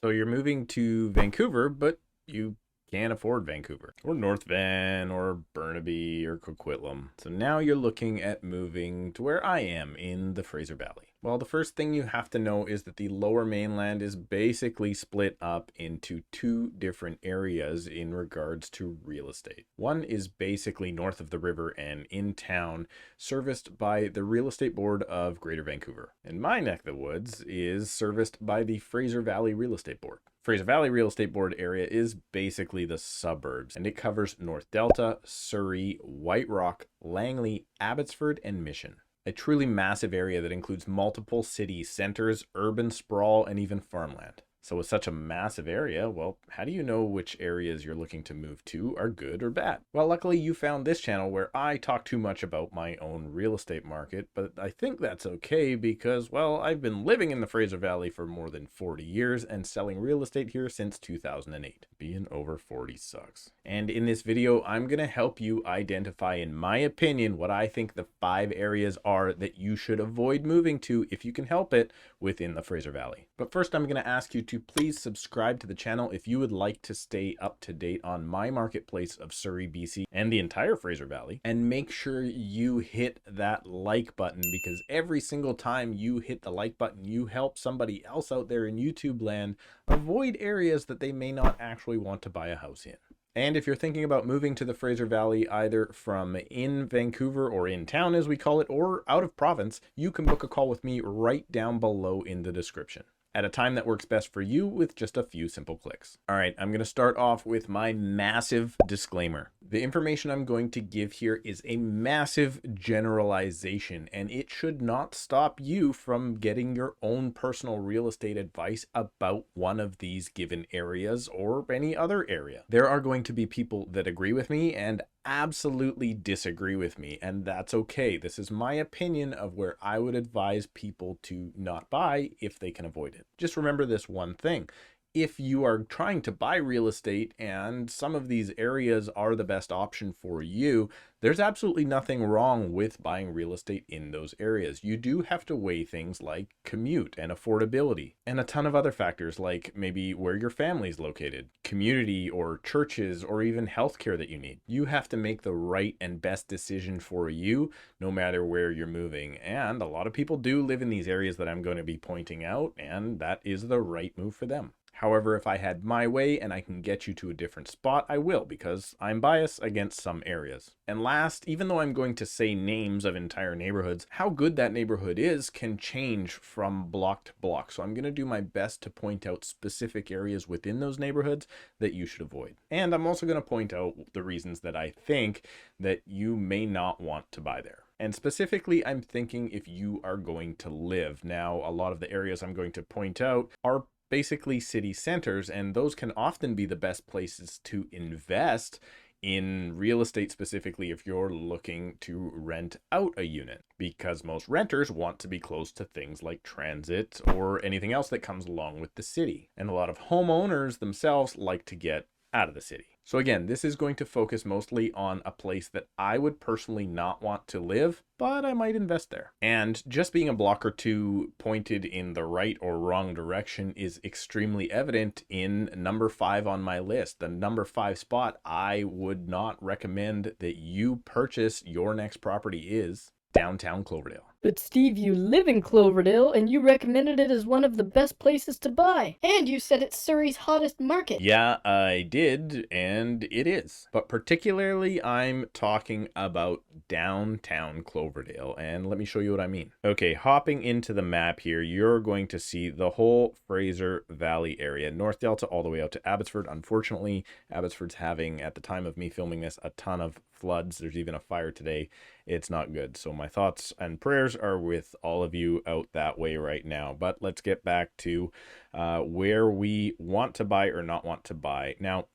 So you're moving to Vancouver, but you can't afford Vancouver or North Van or Burnaby or Coquitlam. So now you're looking at moving to where I am in the Fraser Valley. Well, the first thing you have to know is that the Lower Mainland is basically split up into two different areas in regards to real estate. One is basically north of the river and in town, serviced by the Real Estate Board of Greater Vancouver. And my neck of the woods is serviced by the Fraser Valley Real Estate Board. Fraser Valley Real Estate Board area is basically the suburbs, and it covers North Delta, Surrey, White Rock, Langley, Abbotsford, and Mission. A truly massive area that includes multiple city centers, urban sprawl, and even farmland. So with such a massive area, well, how do you know which areas you're looking to move to are good or bad? Well, luckily you found this channel where I talk too much about my own real estate market, but I think that's okay because, well, I've been living in the Fraser Valley for more than 40 years and selling real estate here since 2008. Being over 40 sucks. And in this video, I'm going to help you identify, in my opinion, what I think the 5 areas are that you should avoid moving to if you can help it within the Fraser Valley. But first, I'm going to ask you to please subscribe to the channel if you would like to stay up to date on my marketplace of Surrey, BC, and the entire Fraser Valley. And make sure you hit that like button, because every single time you hit the like button, you help somebody else out there in YouTube land avoid areas that they may not actually want to buy a house in. And if you're thinking about moving to the Fraser Valley, either from in Vancouver or in town as we call it, or out of province, you can book a call with me right down below in the description at a time that works best for you with just a few simple clicks. All right, I'm going to start off with my massive disclaimer. The information I'm going to give here is a massive generalization, and it should not stop you from getting your own personal real estate advice about one of these given areas or any other area. There are going to be people that agree with me and absolutely disagree with me, and that's okay. This is my opinion of where I would advise people to not buy if they can avoid it. Just remember this one thing. If you are trying to buy real estate and some of these areas are the best option for you, there's absolutely nothing wrong with buying real estate in those areas. You do have to weigh things like commute and affordability and a ton of other factors, like maybe where your family's located, community or churches, or even healthcare that you need. You have to make the right and best decision for you no matter where you're moving. And a lot of people do live in these areas that I'm going to be pointing out, and that is the right move for them. However, if I had my way and I can get you to a different spot, I will, because I'm biased against some areas. And last, even though I'm going to say names of entire neighborhoods, how good that neighborhood is can change from block to block. So I'm going to do my best to point out specific areas within those neighborhoods that you should avoid. And I'm also going to point out the reasons that I think that you may not want to buy there. And specifically, I'm thinking if you are going to live. Now, a lot of the areas I'm going to point out are basically city centers, and those can often be the best places to invest in real estate, specifically if you're looking to rent out a unit, because most renters want to be close to things like transit or anything else that comes along with the city. And a lot of homeowners themselves like to get out of the city. So again, this is going to focus mostly on a place that I would personally not want to live, but I might invest there. And just being a block or two pointed in the right or wrong direction is extremely evident in number 5 on my list. The number 5 spot I would not recommend that you purchase your next property is downtown Cloverdale. But Steve, you live in Cloverdale, and you recommended it as one of the best places to buy. And you said it's Surrey's hottest market. Yeah, I did, and it is. But particularly, I'm talking about downtown Cloverdale, and let me show you what I mean. Okay, hopping into the map here, you're going to see the whole Fraser Valley area, North Delta all the way out to Abbotsford. Unfortunately, Abbotsford's having, at the time of me filming this, a ton of floods. There's even a fire today. It's not good. So my thoughts and prayers are with all of you out that way right now. But let's get back to where we want to buy or not want to buy. Now,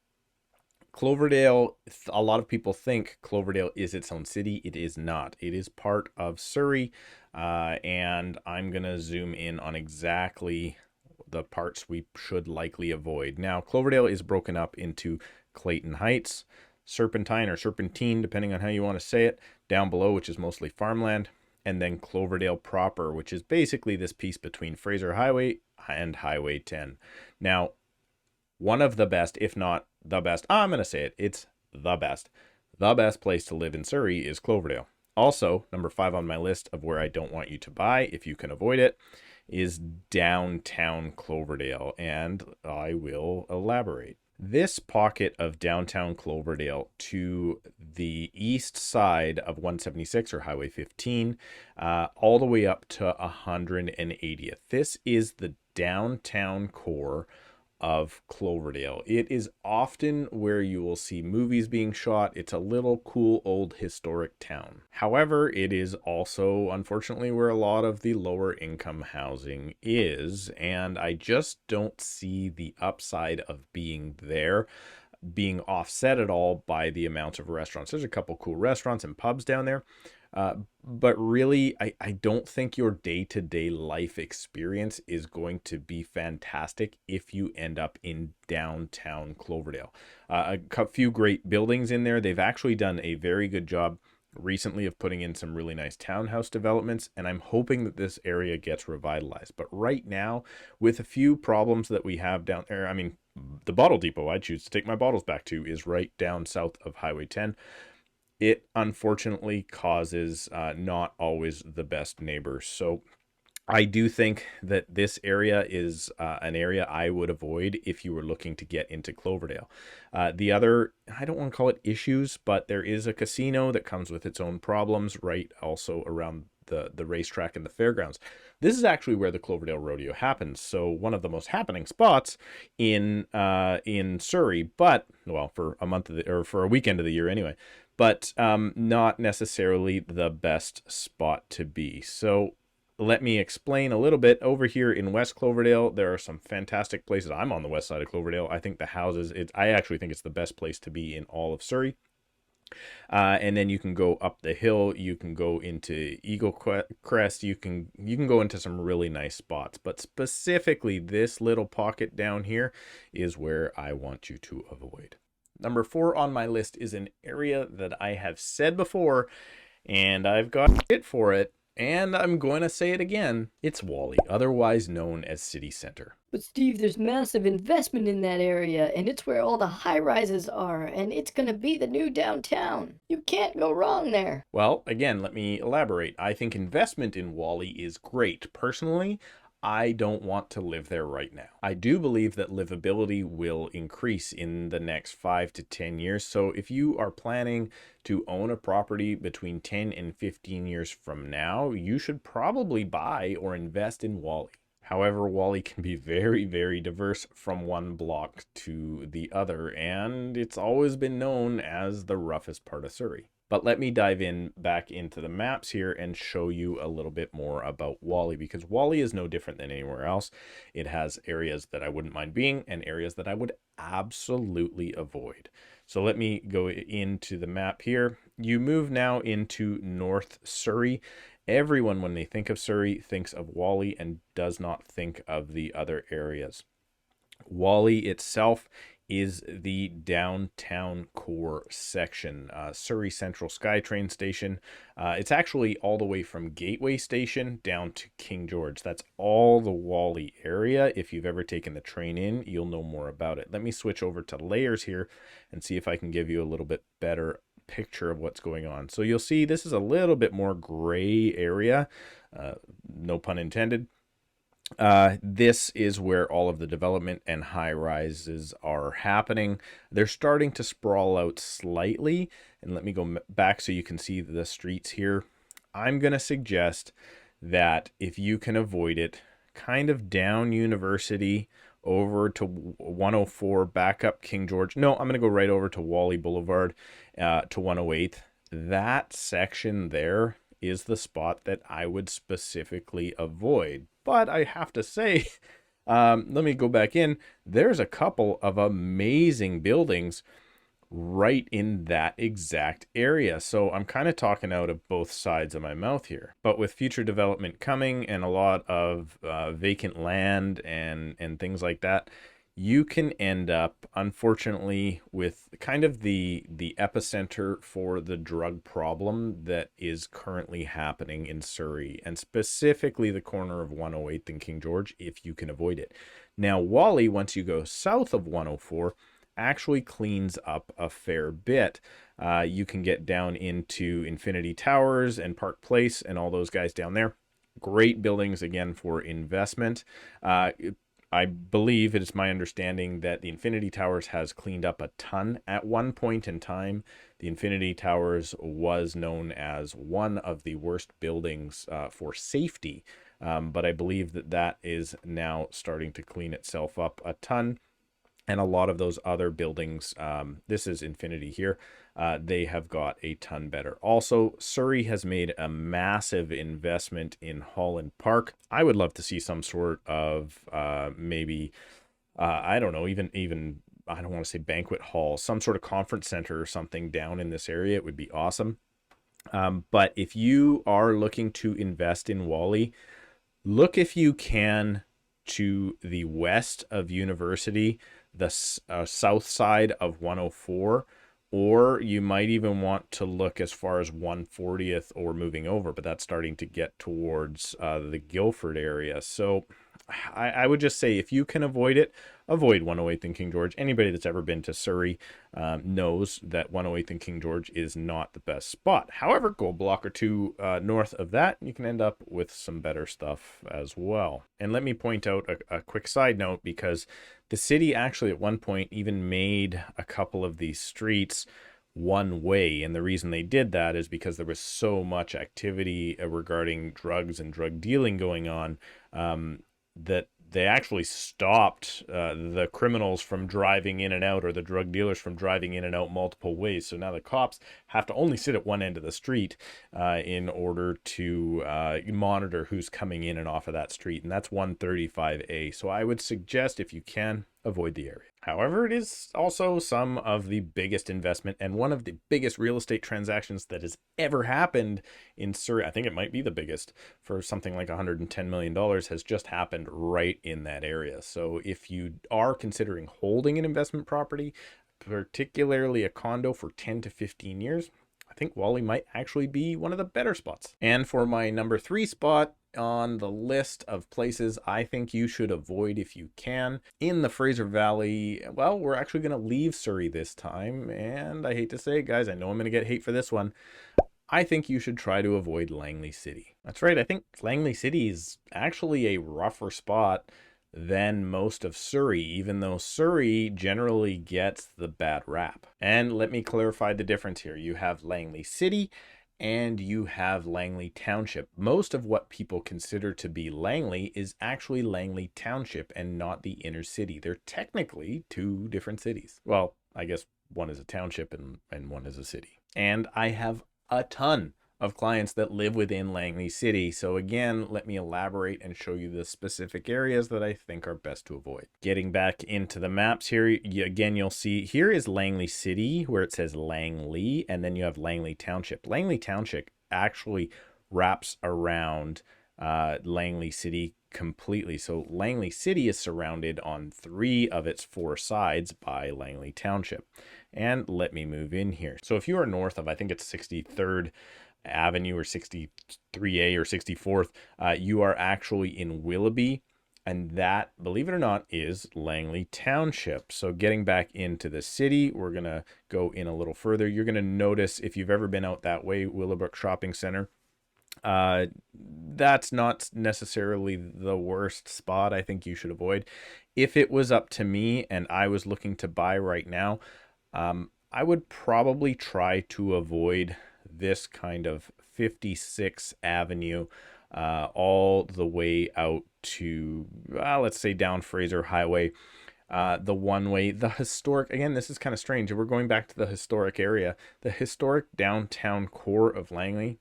Cloverdale, a lot of people think Cloverdale is its own city. It is not. It is part of Surrey, and I'm going to zoom in on exactly the parts we should likely avoid. Now, Cloverdale is broken up into Clayton Heights, Serpentine or Serpentine, depending on how you want to say it, down below, which is mostly farmland, and then Cloverdale proper, which is basically this piece between Fraser Highway and Highway 10. Now, one of the best, if not the best. I'm going to say it. It's the best. The best place to live in Surrey is Cloverdale. Also, number 5 on my list of where I don't want you to buy, if you can avoid it, is downtown Cloverdale, and I will elaborate. This pocket of downtown Cloverdale to the east side of 176 or Highway 15, all the way up to 180th. This is the downtown core of Cloverdale. It is often where you will see movies being shot. It's a little cool old historic town. However, it is also unfortunately where a lot of the lower income housing is, and I just don't see the upside of being there being offset at all by the amount of restaurants. There's a couple cool restaurants and pubs down there. But really, I don't think your day-to-day life experience is going to be fantastic if you end up in downtown Cloverdale. A few great buildings in there. They've actually done a very good job recently of putting in some really nice townhouse developments, and I'm hoping that this area gets revitalized. But right now, with a few problems that we have down there, I mean, the bottle depot I choose to take my bottles back to is right down south of Highway 10. It unfortunately causes not always the best neighbors. So I do think that this area is an area I would avoid if you were looking to get into Cloverdale. The other, I don't want to call it issues, but there is a casino that comes with its own problems right also around the racetrack and the fairgrounds. This is actually where the Cloverdale Rodeo happens. So one of the most happening spots in Surrey, but well, for a month of the, or for a weekend of the year anyway, but not necessarily the best spot to be. So let me explain a little bit. Over here in West Cloverdale, there are some fantastic places. I'm on the west side of Cloverdale. I think the houses, I actually think it's the best place to be in all of Surrey. And then you can go up the hill, you can go into Eagle Crest, you can go into some really nice spots. But specifically, this little pocket down here is where I want you to avoid. Number 4 on my list is an area that I have said before, and I've got it for it, and I'm going to say it again. It's Wally, otherwise known as City Center. But Steve, there's massive investment in that area, and it's where all the high-rises are, and it's gonna be the new downtown. You can't go wrong there. Well, again, let me elaborate. I think investment in Wally is great. Personally, I don't want to live there right now. I do believe that livability will increase in the next 5 to 10 years. So if you are planning to own a property between 10 and 15 years from now, you should probably buy or invest in Wally. However, Wally can be very, very diverse from one block to the other, and it's always been known as the roughest part of Surrey. But let me dive back into the maps here and show you a little bit more about Wally, because Wally is no different than anywhere else. It has areas that I wouldn't mind being and areas that I would absolutely avoid. So let me go into the map here. You move now into North Surrey. Everyone, when they think of Surrey, thinks of Wally and does not think of the other areas. Wally itself is the downtown core section, Surrey Central SkyTrain station. It's actually all the way from Gateway Station down to King George. That's all the Wally area. If you've ever taken the train in, you'll know more about it. Let me switch over to layers here and see if I can give you a little bit better picture of what's going on. So you'll see this is a little bit more gray area, no pun intended. This is where all of the development and high rises are happening. They're starting to sprawl out slightly, and let me go back so you can see the streets here. I'm going to suggest that if you can avoid it, kind of down University over to 104, back up King George. No, I'm going to go right over to Wally Boulevard to 108th. That section there is the spot that I would specifically avoid. But I have to say, let me go back in. There's a couple of amazing buildings right in that exact area. So I'm kind of talking out of both sides of my mouth here. But with future development coming and a lot of vacant land and things like that, you can end up, unfortunately, with kind of the epicenter for the drug problem that is currently happening in Surrey, and specifically the corner of 108th and King George, if you can avoid it. Now, Wally, once you go south of 104, actually cleans up a fair bit. You can get down into Infinity Towers and Park Place and all those guys down there. Great buildings, again, for investment. I believe it is my understanding that the Infinity Towers has cleaned up a ton. At one point in time, the Infinity Towers was known as one of the worst buildings for safety. But I believe that that is now starting to clean itself up a ton. And a lot of those other buildings, this is Infinity here, they have got a ton better. Also, Surrey has made a massive investment in Holland Park. I would love to see some sort of maybe, I don't know, even I don't want to say banquet hall, some sort of conference center or something down in this area. It would be awesome. But if you are looking to invest in Wally, look if you can to the west of University, the south side of 104, or you might even want to look as far as 140th or moving over, but that's starting to get towards the Guildford area. So I would just say, if you can avoid it, avoid 108th and King George. Anybody that's ever been to Surrey knows that 108th and King George is not the best spot. However, go a block or two north of that, you can end up with some better stuff as well. And let me point out a quick side note, because the city actually at one point even made a couple of these streets one way, and the reason they did that is because there was so much activity regarding drugs and drug dealing going on, that they actually stopped the criminals from driving in and out, or the drug dealers from driving in and out multiple ways. So now the cops have to only sit at one end of the street in order to monitor who's coming in and off of that street. And that's 135A. So I would suggest, if you can, avoid the area. However, it is also some of the biggest investment and one of the biggest real estate transactions that has ever happened in Surrey. I think it might be the biggest, for something like $110 million has just happened right in that area. So if you are considering holding an investment property, particularly a condo, for 10 to 15 years, I think Wally might actually be one of the better spots. And for my number 3 spot on the list of places I think you should avoid if you can, in the Fraser Valley, well, we're actually going to leave Surrey this time, and I hate to say it, guys, I know I'm going to get hate for this one. I think you should try to avoid Langley City. That's right, I think Langley City is actually a rougher spot than most of Surrey, even though Surrey generally gets the bad rap. And let me clarify the difference here. You have Langley City and you have Langley Township. Most of what people consider to be Langley is actually Langley Township and not the inner city. They're technically two different cities. Well, I guess one is a township and one is a city. And I have a ton of clients that live within Langley City. So again, let me elaborate and show you the specific areas that I think are best to avoid. Getting back into the maps here, again, you'll see here is Langley City, where it says Langley, and then you have Langley Township. Langley Township actually wraps around Langley City completely. So Langley City is surrounded on 3 of its 4 sides by Langley Township. And let me move in here. So if you are north of, I think it's 63rd Avenue or 63A or 64th, you are actually in Willoughby, and that, believe it or not, is Langley Township. So getting back into the city, we're gonna go in a little further. You're gonna notice, if you've ever been out that way, Willowbrook Shopping Center, that's not necessarily the worst spot I think you should avoid. If it was up to me and I was looking to buy right now, I would probably try to avoid this kind of 56th Avenue all the way out to, let's say, down Fraser Highway, the one way, the historic, again, this is kind of strange. We're going back to the historic area, the historic downtown core of Langley.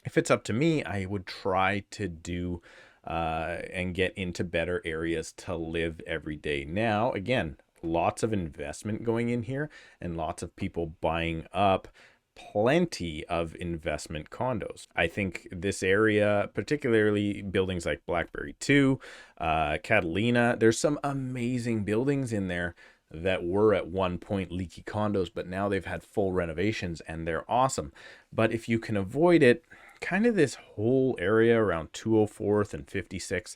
If it's up to me, I would try to do and get into better areas to live every day. Now, again, lots of investment going in here and lots of people buying up plenty of investment condos. I think this area, particularly buildings like Blackberry 2, Catalina, there's some amazing buildings in there that were at one point leaky condos, but now they've had full renovations and they're awesome. But if you can avoid it, kind of this whole area around 204th and 56th,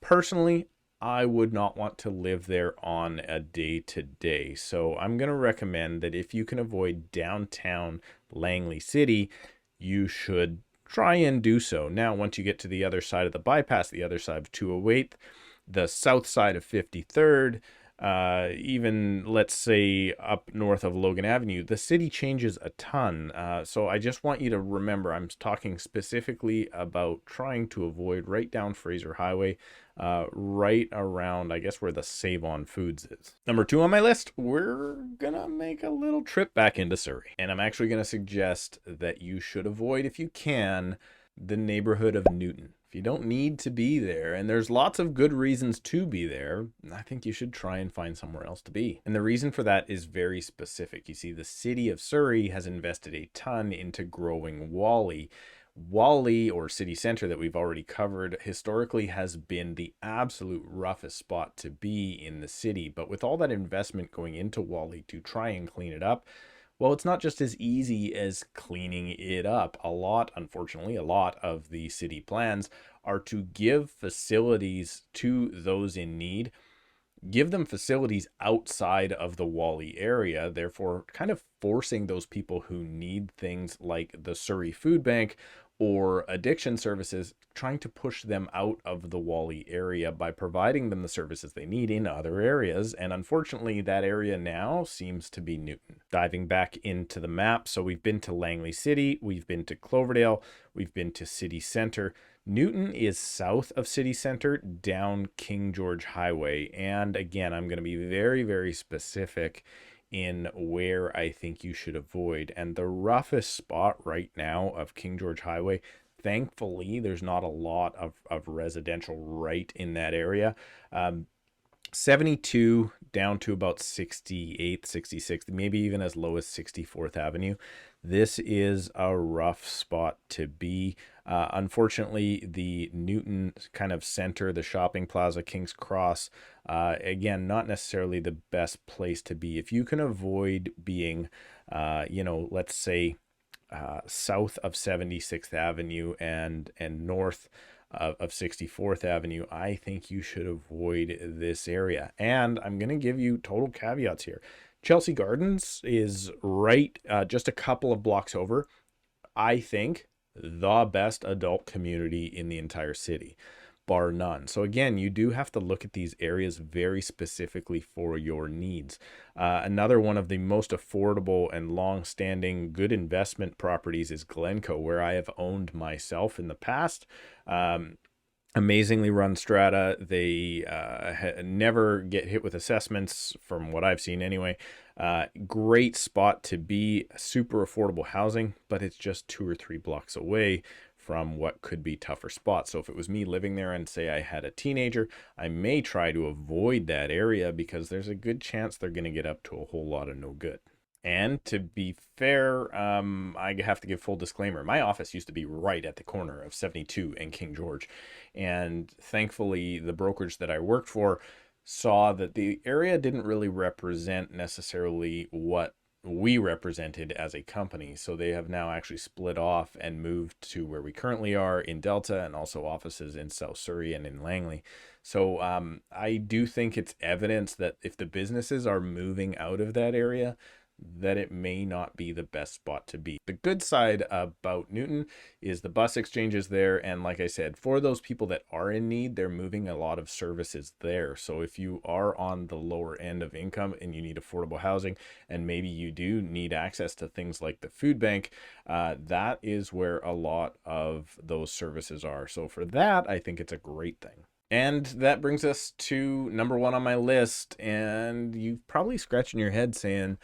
personally, I would not want to live there on a day-to-day. So I'm going to recommend that if you can avoid downtown Langley City, you should try and do so. Now, once you get to the other side of the bypass, the other side of 208th, the south side of 53rd, even let's say up north of Logan Avenue, the city changes a ton. So I just want you to remember, I'm talking specifically about trying to avoid right down Fraser Highway, right around, I guess, where the Save On Foods is. Number 2 on my list, we're gonna make a little trip back into Surrey. And I'm actually gonna suggest that you should avoid, if you can, the neighborhood of Newton. If you don't need to be there, and there's lots of good reasons to be there, I think you should try and find somewhere else to be. And the reason for that is very specific. You see, the city of Surrey has invested a ton into growing Wally. Wally, or city center, that we've already covered, historically has been the absolute roughest spot to be in the city. But with all that investment going into Wally to try and clean it up, well, it's not just as easy as cleaning it up. Unfortunately, a lot of the city plans are to give facilities to those in need, give them facilities outside of the Wally area, therefore kind of forcing those people who need things like the Surrey Food Bank or addiction services, trying to push them out of the Wally area by providing them the services they need in other areas. And unfortunately, that area now seems to be Newton. Diving back into the map, so we've been to Langley City, we've been to Cloverdale, we've been to City Center. Newton is south of City Center down King George Highway. And again, I'm going to be very, very specific in where I think you should avoid. And the roughest spot right now of King George Highway, thankfully, there's not a lot of residential right in that area. 72 down to about 68th, 66th, maybe even as low as 64th Avenue. This is a rough spot to be. Unfortunately, the Newton kind of center, the shopping plaza, King's Cross, again, not necessarily the best place to be. If you can avoid being, let's say, south of 76th Avenue and north of 64th Avenue, I think you should avoid this area. And I'm going to give you total caveats here. Chelsea Gardens is right just a couple of blocks over. I think the best adult community in the entire city, bar none. So again, you do have to look at these areas very specifically for your needs. Another one of the most affordable and long-standing good investment properties is Glencoe, where I have owned myself in the past. Amazingly run strata. They never get hit with assessments, from what I've seen anyway. Great spot to be, super affordable housing, but it's just 2 or 3 blocks away from what could be tougher spots. So if it was me living there and say I had a teenager, I may try to avoid that area because there's a good chance they're going to get up to a whole lot of no good. And to be fair, I have to give full disclaimer. My office used to be right at the corner of 72 and King George. And thankfully, the brokerage that I worked for saw that the area didn't really represent necessarily what we represented as a company. So they have now actually split off and moved to where we currently are in Delta, and also offices in South Surrey and in Langley. So I do think it's evidence that if the businesses are moving out of that area, that it may not be the best spot to be. The good side about Newton is the bus exchanges there, and like I said, for those people that are in need, they're moving a lot of services there. So if you are on the lower end of income and you need affordable housing, and maybe you do need access to things like the food bank, that is where a lot of those services are. So for that, I think it's a great thing. And that brings us to number 1 on my list, and you've probably scratching your head saying,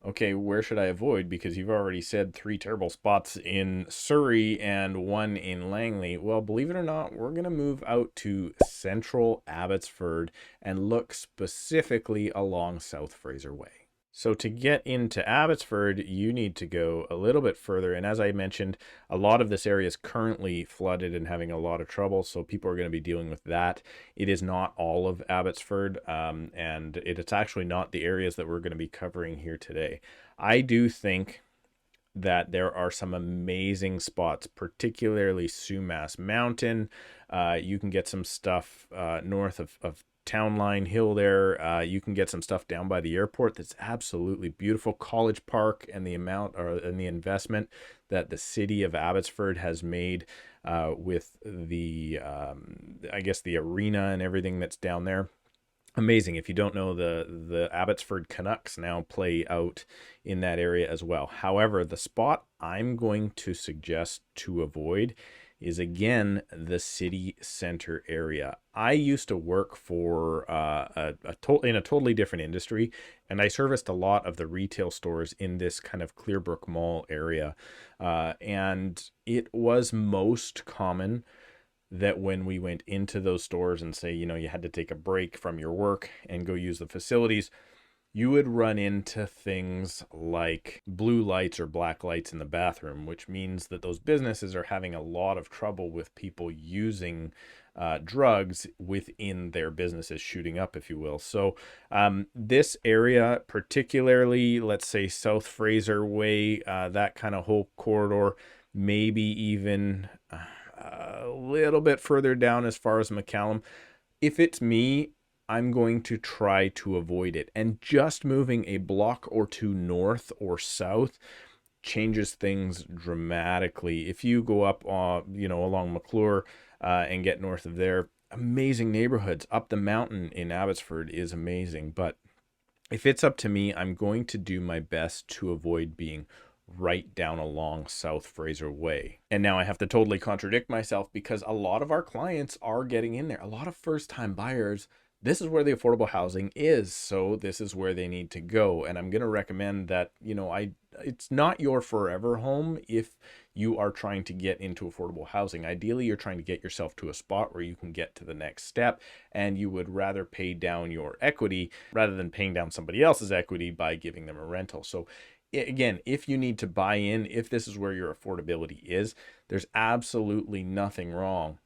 okay, where should I avoid? Because you've already said 3 terrible spots in Surrey and 1 in Langley. Well, believe it or not, we're going to move out to central Abbotsford and look specifically along South Fraser Way. So to get into Abbotsford, you need to go a little bit further. And as I mentioned, a lot of this area is currently flooded and having a lot of trouble. So people are going to be dealing with that. It is not all of Abbotsford, and it's actually not the areas that we're going to be covering here today. I do think that there are some amazing spots, particularly Sumas Mountain. You can get some stuff north of Town Line Hill there. You can get some stuff down by the airport that's absolutely beautiful. College Park and the investment that the city of Abbotsford has made with the I guess the arena and everything that's down there. Amazing. If you don't know, the Abbotsford Canucks now play out in that area as well. However, the spot I'm going to suggest to avoid is, again, the city center area. I used to work for in a totally different industry, and I serviced a lot of the retail stores in this kind of Clearbrook Mall area. And it was most common that when we went into those stores and say, you had to take a break from your work and go use the facilities, you would run into things like blue lights or black lights in the bathroom, which means that those businesses are having a lot of trouble with people using drugs within their businesses, shooting up, if you will. So this area, particularly, let's say South Fraser Way, that kind of whole corridor, maybe even a little bit further down as far as McCallum. If it's me, I'm going to try to avoid it. And just moving a block or two north or south changes things dramatically. If you go up, along McClure and get north of there, amazing neighborhoods. Up the mountain in Abbotsford is amazing. But if it's up to me, I'm going to do my best to avoid being right down along South Fraser Way. And now I have to totally contradict myself because a lot of our clients are getting in there. A lot of first-time buyers, this is where the affordable housing is, so this is where they need to go. And I'm going to recommend that, it's not your forever home if you are trying to get into affordable housing. Ideally, you're trying to get yourself to a spot where you can get to the next step, and you would rather pay down your equity rather than paying down somebody else's equity by giving them a rental. So again, if you need to buy in, if this is where your affordability is, there's absolutely nothing wrong.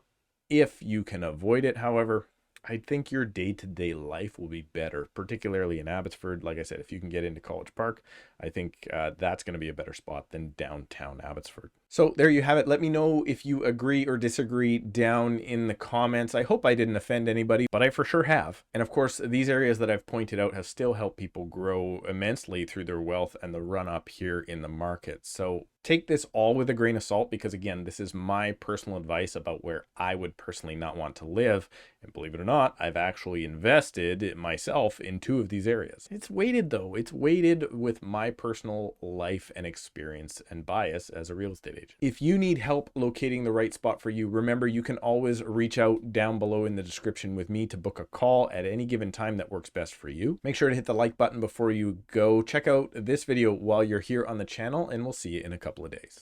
If you can avoid it, however, I think your day-to-day life will be better, particularly in Abbotsford. Like I said, if you can get into College Park, I think that's going to be a better spot than downtown Abbotsford. So there you have it. Let me know if you agree or disagree down in the comments. I hope I didn't offend anybody, but I for sure have. And of course, these areas that I've pointed out have still helped people grow immensely through their wealth and the run up here in the market. So take this all with a grain of salt because, again, this is my personal advice about where I would personally not want to live. And believe it or not, I've actually invested myself in 2 of these areas. It's weighted, though. It's weighted with my personal life and experience and bias as a real estate agent. If you need help locating the right spot for you, remember you can always reach out down below in the description with me to book a call at any given time that works best for you. Make sure to hit the like button before you go. Check out this video while you're here on the channel, and we'll see you in a couple of days.